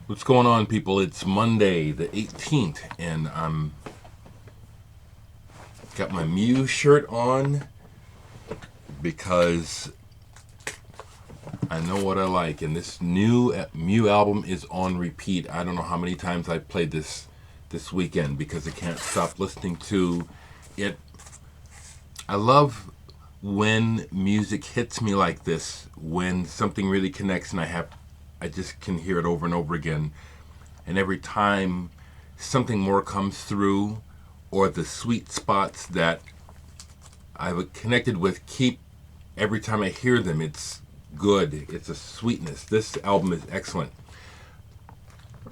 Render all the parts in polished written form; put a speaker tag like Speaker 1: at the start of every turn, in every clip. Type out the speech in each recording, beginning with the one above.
Speaker 1: What's going on, people? It's Monday, the 18th, and I'm got my Mew shirt on because I know what I like, and this new Mew album is on repeat. I don't know how many times I played this weekend because I can't stop listening to it. I love when music hits me like this, when something really connects, and I just can hear it over and over again. And every time something more comes through, or the sweet spots that I've connected with keep, every time I hear them, it's good. It's a sweetness. This album is excellent.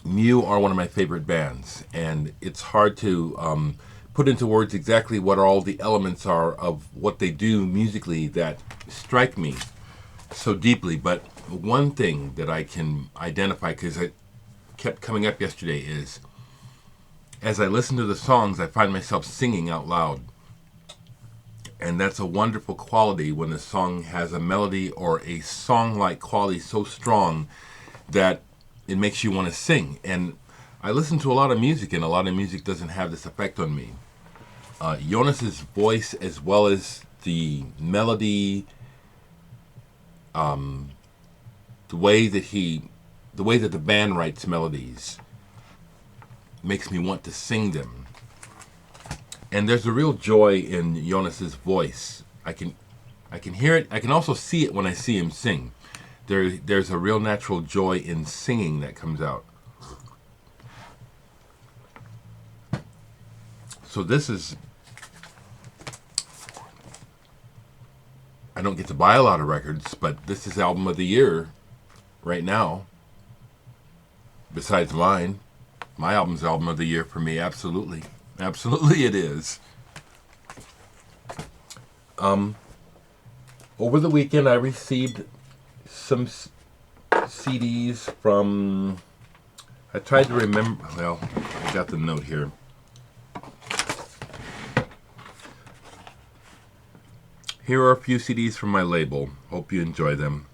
Speaker 1: Mew are one of my favorite bands, and it's hard to put into words exactly what all the elements are of what they do musically that strike me so deeply. But one thing that I can identify, because it kept coming up yesterday, is as I listen to the songs, I find myself singing out loud. And that's a wonderful quality when a song has a melody or a song-like quality so strong that it makes you want to sing. And I listen to a lot of music, and a lot of music doesn't have this effect on me. Jonas's voice, as well as the melody, the way that the band writes melodies, makes me want to sing them. And there's a real joy in Jonas's voice. I can hear it. I can also see it when I see him sing. There's a real natural joy in singing that comes out. So this is, I don't get to buy a lot of records, but this is album of the year right now. Besides mine, my album's album of the year for me, absolutely. Absolutely it is. Over the weekend I received some CDs from, I tried to remember, well, I got the note here. Here are a few CDs from my label. Hope you enjoy them.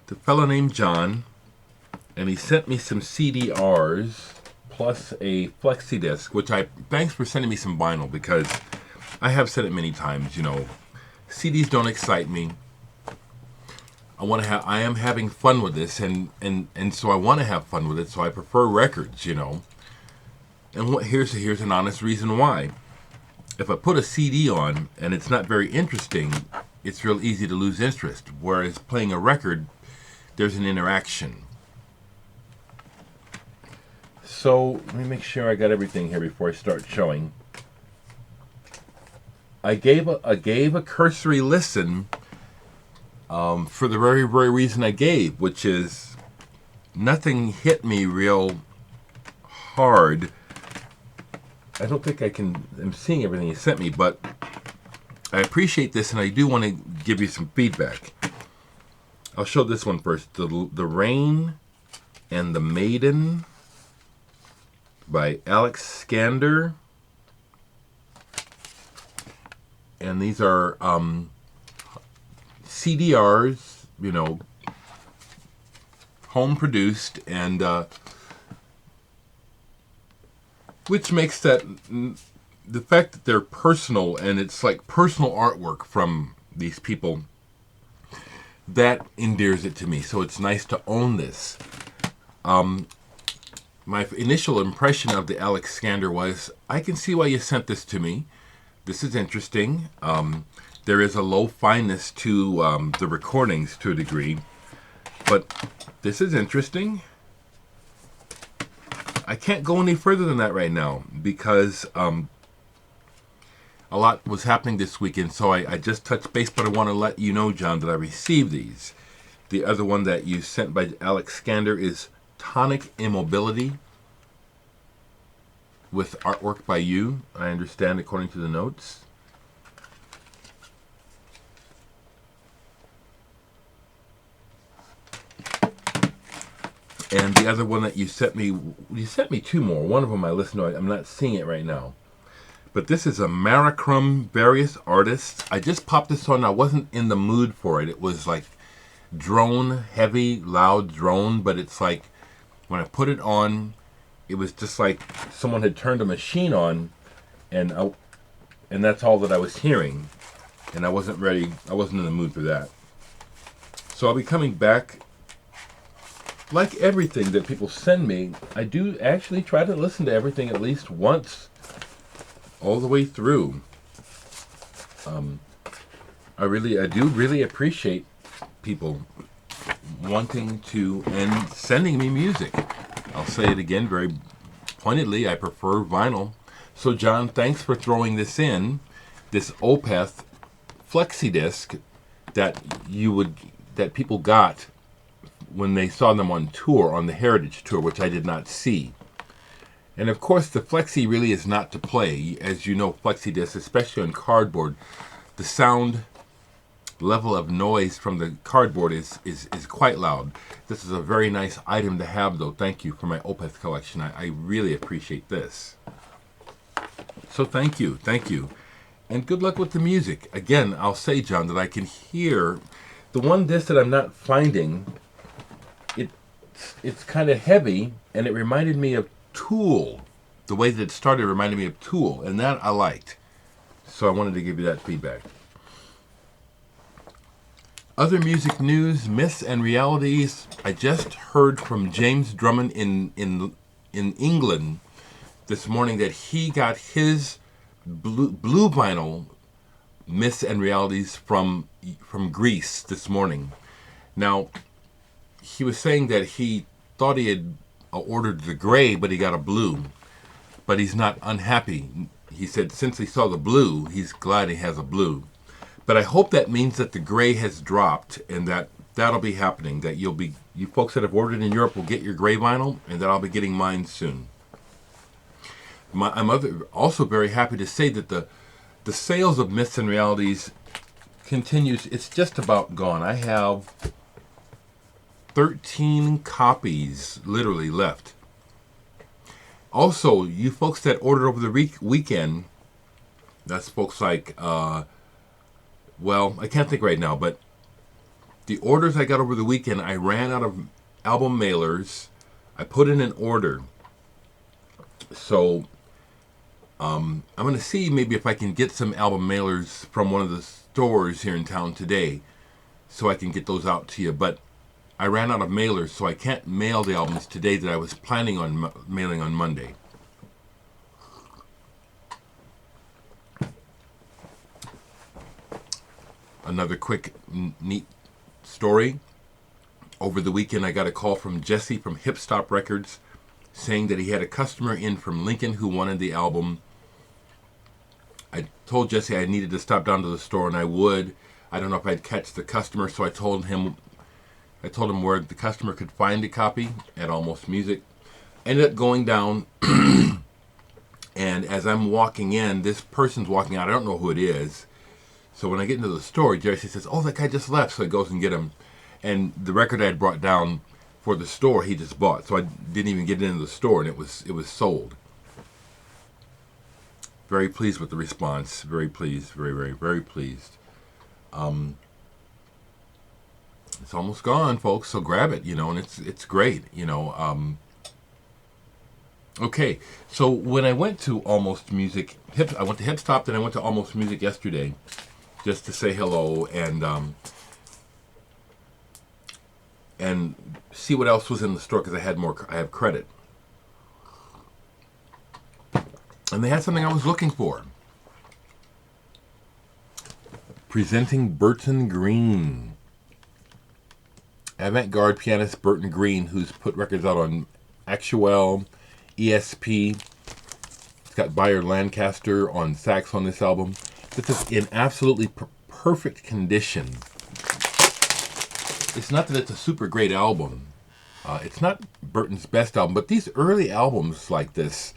Speaker 1: The fellow named John, and he sent me some CDRs plus a flexi disc, which thanks for sending me some vinyl, because I have said it many times, CDs don't excite me. I am having fun with this, and so I want to have fun with it, so I prefer records, And here's an honest reason why. If I put a CD on and it's not very interesting, it's real easy to lose interest. Whereas playing a record, there's an interaction. So let me make sure I got everything here before I start showing. I gave a cursory listen for the very, very reason I gave, which is nothing hit me real hard. I don't think I'm seeing everything you sent me, but I appreciate this, and I do want to give you some feedback. I'll show this one first. The Rain and the Maiden by Alex Skander. And these are CDRs, home produced, and which makes that, the fact that they're personal, and it's like personal artwork from these people, that endears it to me. So it's nice to own this. My initial impression of the Alex Skander was, I can see why you sent this to me. This is interesting. There is a low fineness to the recordings to a degree, but this is interesting. I can't go any further than that right now because a lot was happening this weekend, so I just touched base, but I want to let you know, John, that I received these. The other one that you sent by Alex Skander is Tonic Immobility, with artwork by you, I understand, according to the notes. And the other one that you sent me two more. One of them I listened to, I'm not seeing it right now. But this is a Maricrum, various artists. I just popped this on. I wasn't in the mood for it. It was like drone, heavy, loud drone, but it's like When I put it on, it was just like someone had turned a machine on, and that's all that I was hearing. And I wasn't ready. I wasn't in the mood for that. So I'll be coming back. Like everything that people send me, I do actually try to listen to everything at least once, all the way through. I do really appreciate people wanting to and sending me music. I'll say it again very pointedly, I prefer vinyl. So John, thanks for throwing this in, this Opeth flexi disc that people got when they saw them on tour, on the Heritage Tour, which I did not see. And of course, the flexi really is not to play. As you know, flexi discs, especially on cardboard, the sound level of noise from the cardboard is quite loud. This is a very nice item to have, though. Thank you for my Opeth collection. I really appreciate this. So thank you. And good luck with the music. Again, I'll say, John, that I can hear the one disc that I'm not finding. It's kind of heavy, and it reminded me of Tool. The way that it started reminded me of Tool, and that I liked. So I wanted to give you that feedback. Other music news, myths and realities. I just heard from James Drummond in England this morning that he got his blue vinyl myths and realities from Greece this morning. Now, he was saying that he thought he had ordered the gray, but he got a blue. But he's not unhappy. He said since he saw the blue, he's glad he has a blue. But I hope that means that the gray has dropped, and that'll be happening. That you folks that have ordered in Europe will get your gray vinyl, and that I'll be getting mine soon. I'm also very happy to say that the sales of Myths and Realities continues. It's just about gone. I have 13 copies literally left. Also, you folks that ordered over the weekend, that's folks like, I can't think right now, but the orders I got over the weekend, I ran out of album mailers. I put in an order. So I'm going to see maybe if I can get some album mailers from one of the stores here in town today so I can get those out to you. But I ran out of mailers, so I can't mail the albums today that I was planning on mailing on Monday. Another quick, neat story. Over the weekend, I got a call from Jesse from Hip Stop Records saying that he had a customer in from Lincoln who wanted the album. I told Jesse I needed to stop down to the store, and I would. I don't know if I'd catch the customer, so I told him where the customer could find a copy at Almost Music. Ended up going down, and as I'm walking in, this person's walking out. I don't know who it is. So when I get into the store, Jesse says, "Oh, that guy just left." So he goes and get him. And the record I had brought down for the store, he just bought. So I didn't even get into the store, and it was sold. Very pleased with the response. Very pleased. Very, very, very pleased. It's almost gone, folks, so grab it, and it's great, Okay, so when I went to Almost Music, I went to Hip Stop, then I went to Almost Music yesterday just to say hello and see what else was in the store because I have credit. And they had something I was looking for. Presenting Burton Green. Avant-garde pianist Burton Green, who's put records out on Actuel, ESP. He's got Bayer Lancaster on sax on this album. This is in absolutely perfect condition. It's not that it's a super great album. It's not Burton's best album, but these early albums like this,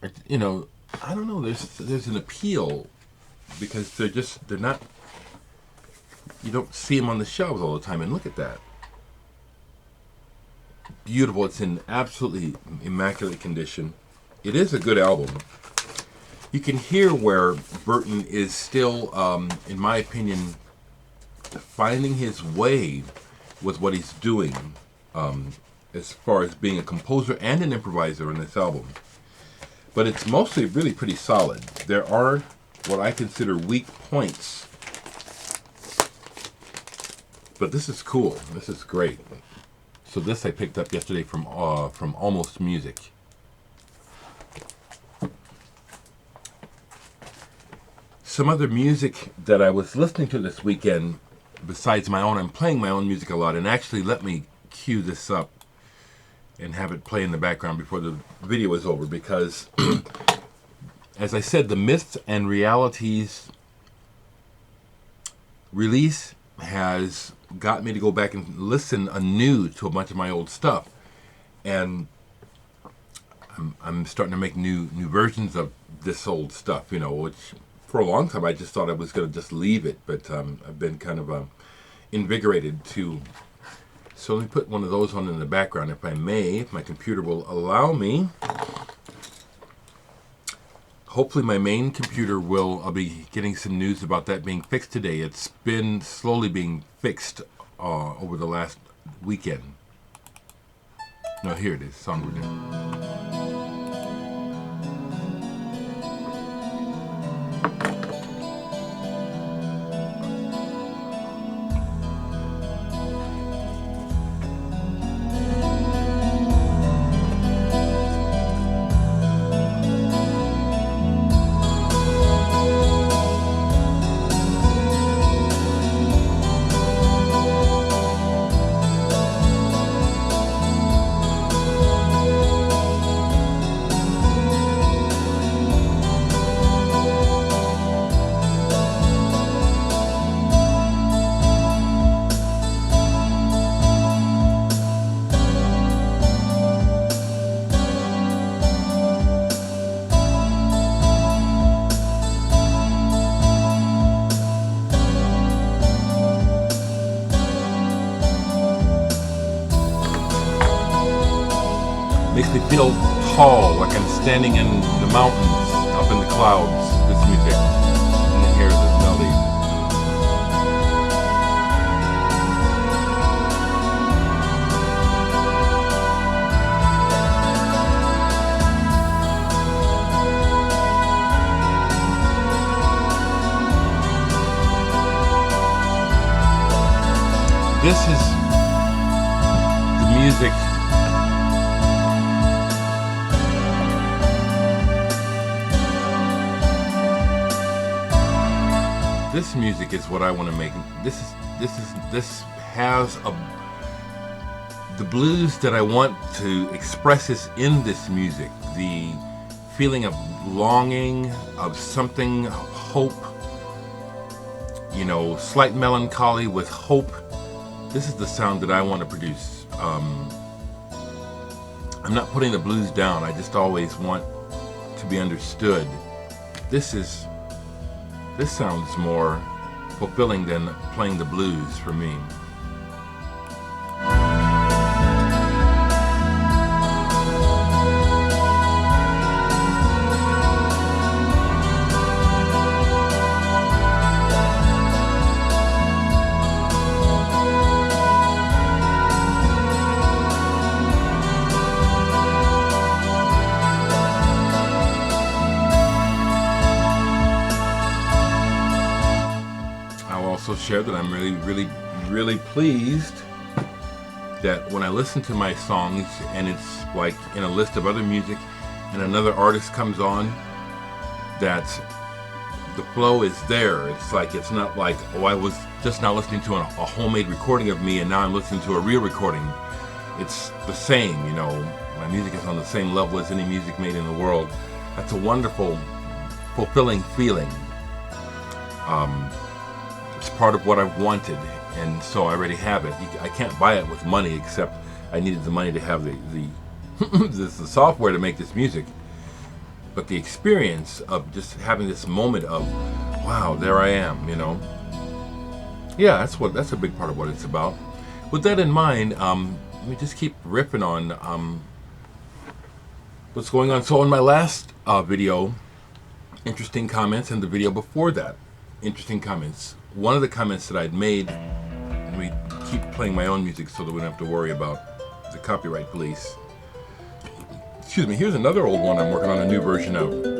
Speaker 1: I don't know. There's an appeal because they're not. You don't see them on the shelves all the time, and look at that. Beautiful. It's in absolutely immaculate condition. It is a good album. You can hear where Burton is still, in my opinion, finding his way with what he's doing as far as being a composer and an improviser on this album. But it's mostly really pretty solid. There are what I consider weak points. But this is cool. This is great. So this I picked up yesterday from Almost Music. Some other music that I was listening to this weekend, besides my own, I'm playing my own music a lot, and actually let me cue this up and have it play in the background before the video is over, because as I said, the Myths and Realities release has got me to go back and listen anew to a bunch of my old stuff, and I'm starting to make new versions of this old stuff, you know, which for a long time I just thought I was going to just leave it, but I've been kind of invigorated to. So let me put one of those on in the background, if I may, if my computer will allow me. Hopefully my main computer I'll be getting some news about that being fixed today. It's been slowly being fixed over the last weekend. No, here it is, song we're doing. Makes me feel tall, like I'm standing in the mountains, up in the clouds, this music. And then hear this melody. This is the music This music is what I want to make. This has the blues that I want to express is in this music. The feeling of longing, of something, hope, you know, slight melancholy with hope. This is the sound that I want to produce. I'm not putting the blues down. I just always want to be understood. This sounds more fulfilling than playing the blues for me. Share that I'm really pleased that when I listen to my songs and it's like in a list of other music and another artist comes on, that the flow is there. It's like, it's not like, oh, I was just now listening to a homemade recording of me and now I'm listening to a real recording. It's the same, you know, my music is on the same level as any music made in the world. That's a wonderful, fulfilling feeling. It's part of what I've wanted, and so I already have it. I can't buy it with money, except I needed the money to have the software to make this music. But the experience of just having this moment of, wow, there I am, you know. Yeah, that's a big part of what it's about. With that in mind, let me just keep riffing on what's going on. So in my last video, interesting comments, and the video before that, interesting comments. One of the comments that I'd made, let me keep playing my own music so that we don't have to worry about the copyright police. Excuse me, here's another old one I'm working on a new version of.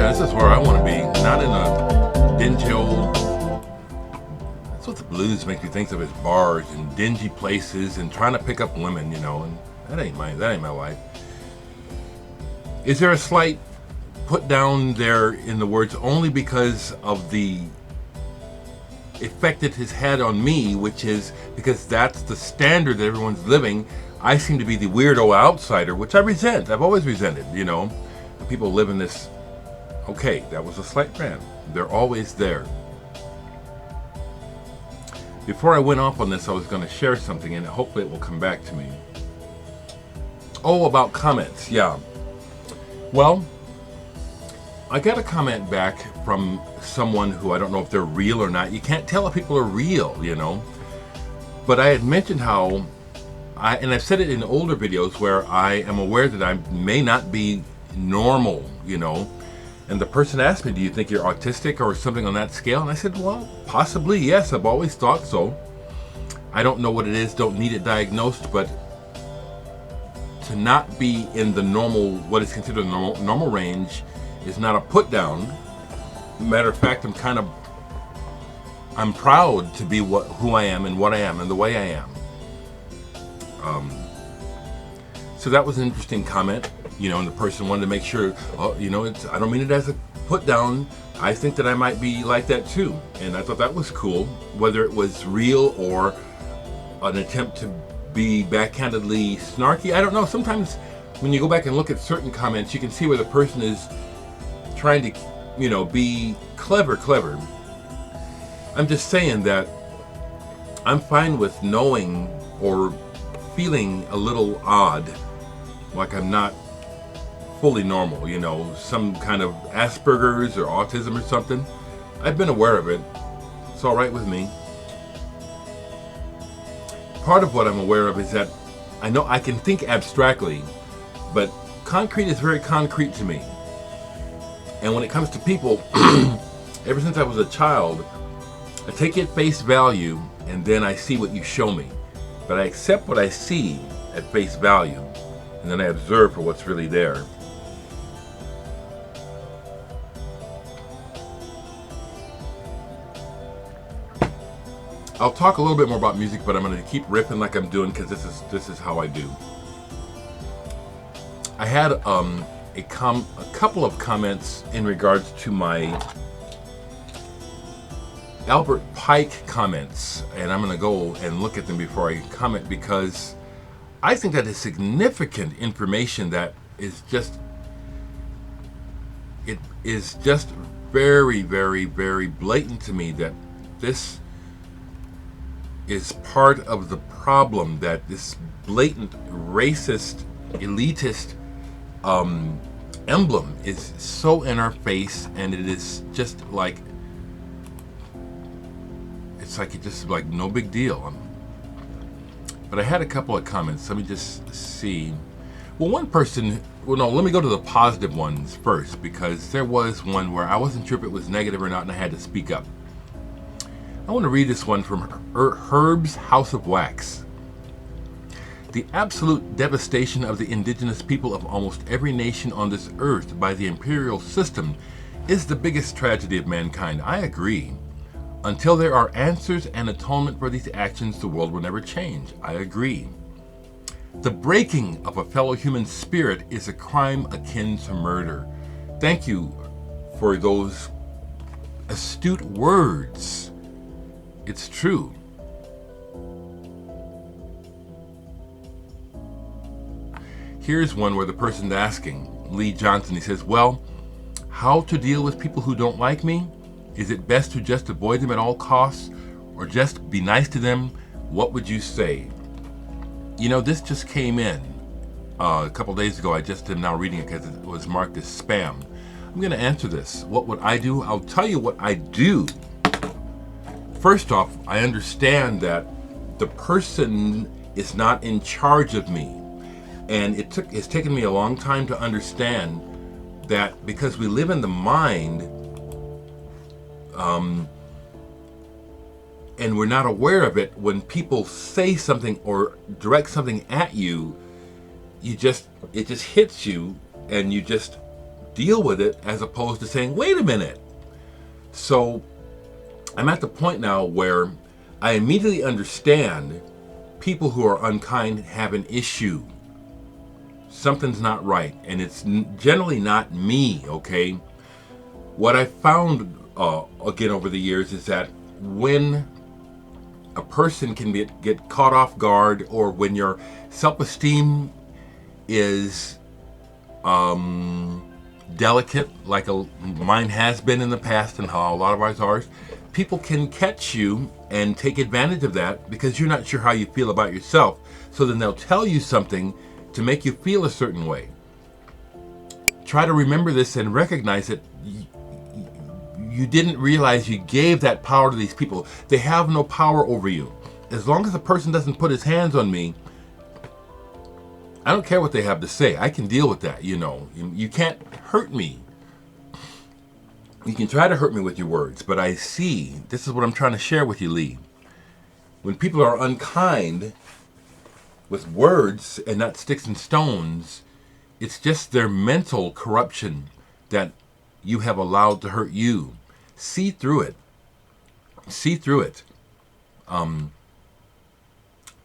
Speaker 1: This is where I want to be, not in a dingy old. That's what the blues make me think of, as bars and dingy places and trying to pick up women, you know. And that ain't my life. Is there a slight put down there in the words only because of the effect it has had on me, which is because that's the standard that everyone's living. I seem to be the weirdo outsider, which I resent. I've always resented, you know. People live in this. Okay, that was a slight rant. They're always there. Before I went off on this, I was going to share something, and hopefully it will come back to me. Oh, about comments, yeah. Well, I got a comment back from someone who I don't know if they're real or not. You can't tell if people are real, you know. But I had mentioned how, and I've said it in older videos where I am aware that I may not be normal, you know. And the person asked me, do you think you're autistic or something on that scale? And I said, well, possibly, yes. I've always thought so. I don't know what it is, don't need it diagnosed, but to not be in the normal, what is considered a normal range, is not a put down. Matter of fact, I'm proud to be who I am and what I am and the way I am. So that was an interesting comment. You know, and the person wanted to make sure, you know, I don't mean it as a put down. I think that I might be like that too. And I thought that was cool, whether it was real or an attempt to be backhandedly snarky. I don't know. Sometimes when you go back and look at certain comments, you can see where the person is trying to, you know, be clever. I'm just saying that I'm fine with knowing or feeling a little odd, like I'm not fully normal, you know, some kind of Asperger's or autism or something. I've been aware of it. It's all right with me. Part of what I'm aware of is that I know I can think abstractly, but concrete is very concrete to me. And when it comes to people, ever since I was a child, I take it face value and then I see what you show me. But I accept what I see at face value and then I observe for what's really there. I'll talk a little bit more about music, but I'm going to keep ripping like I'm doing because this is how I do. I had a couple of comments in regards to my Albert Pike comments, and I'm going to go and look at them before I comment because I think that is significant information that is just, it is just very, very, very blatant to me that this is part of the problem, that this blatant racist, elitist emblem is so in our face, and it is just like, it's just like no big deal. But I had a couple of comments. Let me just see. Well, one person, well, no, let me go to the positive ones first, because there was one where I wasn't sure if it was negative or not, and I had to speak up. I want to read this one from Herb's House of Wax. The absolute devastation of the indigenous people of almost every nation on this earth by the imperial system is the biggest tragedy of mankind. I agree. Until there are answers and atonement for these actions, the world will never change. I agree. The breaking of a fellow human spirit is a crime akin to murder. Thank you for those astute words. It's true. Here's one where the person's asking, Lee Johnson, he says, well, how to deal with people who don't like me? Is it best to just avoid them at all costs or just be nice to them? What would you say? You know, this just came in a couple days ago. I just am now reading it because it was marked as spam. I'm going to answer this. What would I do? I'll tell you what I do. first off, I understand that the person is not in charge of me. And it's taken me a long time to understand that because we live in the mind, and we're not aware of it, when people say something or direct something at you, it just hits you and you just deal with it, as opposed to saying, wait a minute. So I'm at the point now where I immediately understand people who are unkind have an issue. Something's not right, and it's generally not me, okay? What I found, again, over the years is that when a person can get caught off guard, or when your self-esteem is delicate, like mine has been in the past, and how a lot of ours are, people can catch you and take advantage of that because you're not sure how you feel about yourself. So then they'll tell you something to make you feel a certain way. Try to remember this and recognize that you didn't realize you gave that power to these people. They have no power over you. As long as a person doesn't put his hands on me, I don't care what they have to say. I can deal with that, you know. You can't hurt me. You can try to hurt me with your words, but I see, this is what I'm trying to share with you, Lee. When people are unkind with words and not sticks and stones, it's just their mental corruption that you have allowed to hurt you. See through it. See through it.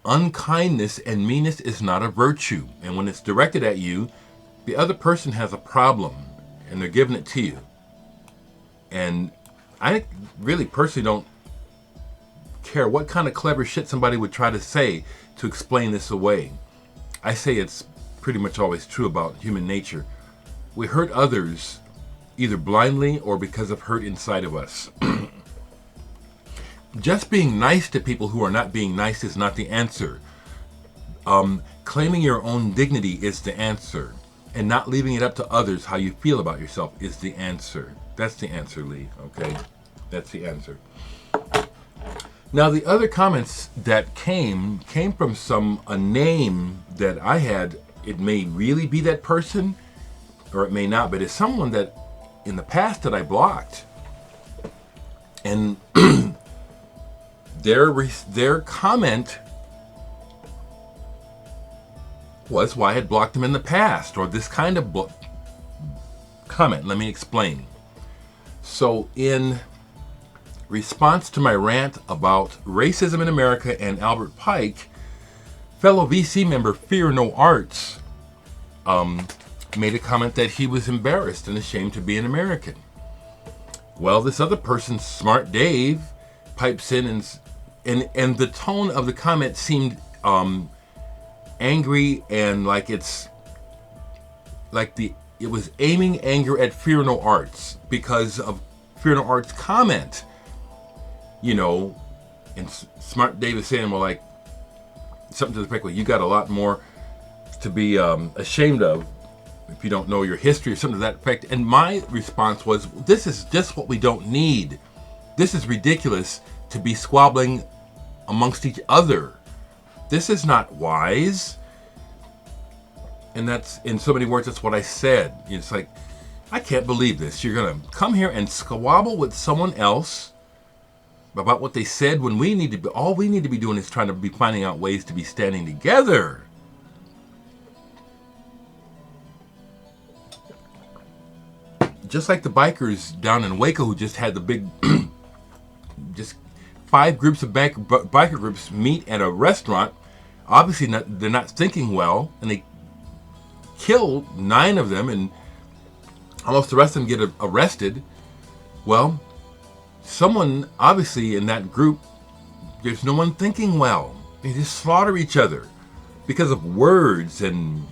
Speaker 1: Unkindness and meanness is not a virtue. And when it's directed at you, the other person has a problem and they're giving it to you. And I really personally don't care what kind of clever shit somebody would try to say to explain this away. I say it's pretty much always true about human nature. We hurt others either blindly or because of hurt inside of us. Just being nice to people who are not being nice is not the answer. Claiming your own dignity is the answer. And not leaving it up to others how you feel about yourself is the answer. That's the answer, Lee, okay? That's the answer. Now, the other comments that came from a name that I had. It may really be that person, or it may not, but it's someone that in the past that I blocked. And their comment was why I had blocked them in the past, or this kind of comment. Let me explain. So in response to my rant about racism in America and Albert Pike, fellow VC member Fear No Arts made a comment that he was embarrassed and ashamed to be an American. Well, this other person, Smart Dave, pipes in and the tone of the comment seemed angry, and it was aiming anger at Fear No Arts because of Fear No Arts' comment. You know, and Smart Dave is saying, well, like, something to the effect, well, you got a lot more to be ashamed of if you don't know your history, or something to that effect. And my response was, this is just what we don't need. This is ridiculous to be squabbling amongst each other. This is not wise. And that's, in so many words, that's what I said. It's like, I can't believe this. You're going to come here and squabble with someone else about what they said, when all we need to be doing is trying to be finding out ways to be standing together. Just like the bikers down in Waco who just had the big, just 5 groups of biker groups meet at a restaurant. Obviously they're not thinking well, and they killed 9 of them, and almost the rest of them get arrested. Well, someone, obviously, in that group, there's no one thinking well. They just slaughter each other because of words and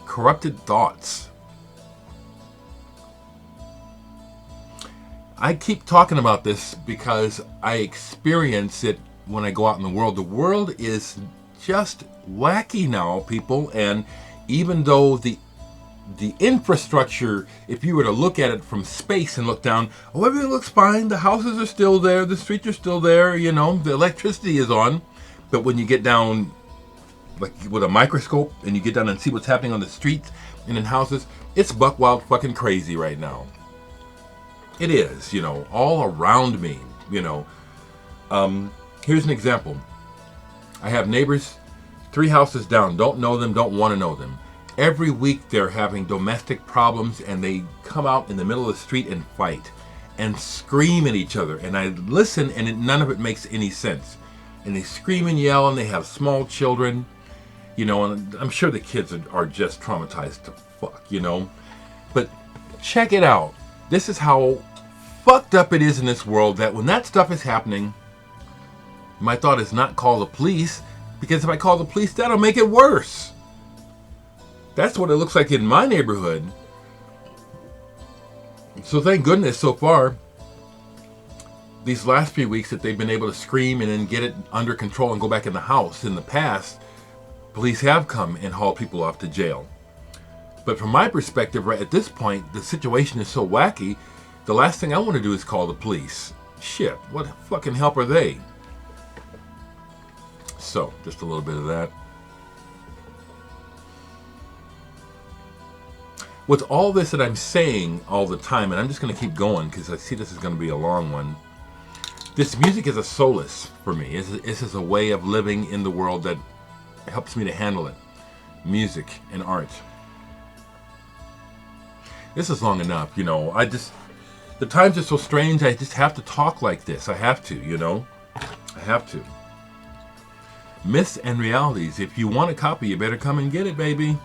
Speaker 1: corrupted thoughts. I keep talking about this because I experience it when I go out in the world. The world is just wacky now, people, and even though the the infrastructure, if you were to look at it from space and look down, oh, everything looks fine. The houses are still there. The streets are still there. You know, the electricity is on. But when you get down, like with a microscope, and you get down and see what's happening on the streets and in houses, it's buck wild fucking crazy right now. It is, you know, all around me, you know. Here's an example. I have neighbors 3 houses down, don't know them, don't want to know them. Every week they're having domestic problems, and they come out in the middle of the street and fight and scream at each other. And I listen, and none of it makes any sense. And they scream and yell, and they have small children, you know, and I'm sure the kids are just traumatized to fuck, you know. But check it out. This is how fucked up it is in this world, that when that stuff is happening, my thought is not call the police, because if I call the police, that'll make it worse. That's what it looks like in my neighborhood. So thank goodness so far, these last few weeks, that they've been able to scream and then get it under control and go back in the house. In the past, police have come and hauled people off to jail. But from my perspective, right at this point, the situation is so wacky, the last thing I want to do is call the police. Shit, what fucking help are they? So, just a little bit of that. With all this that I'm saying all the time, and I'm just going to keep going because I see this is going to be a long one. This music is a solace for me. This is a way of living in the world that helps me to handle it. Music and art. This is long enough, you know. The times are so strange, I just have to talk like this. I have to, you know. I have to. Myths and realities. If you want a copy, you better come and get it, baby.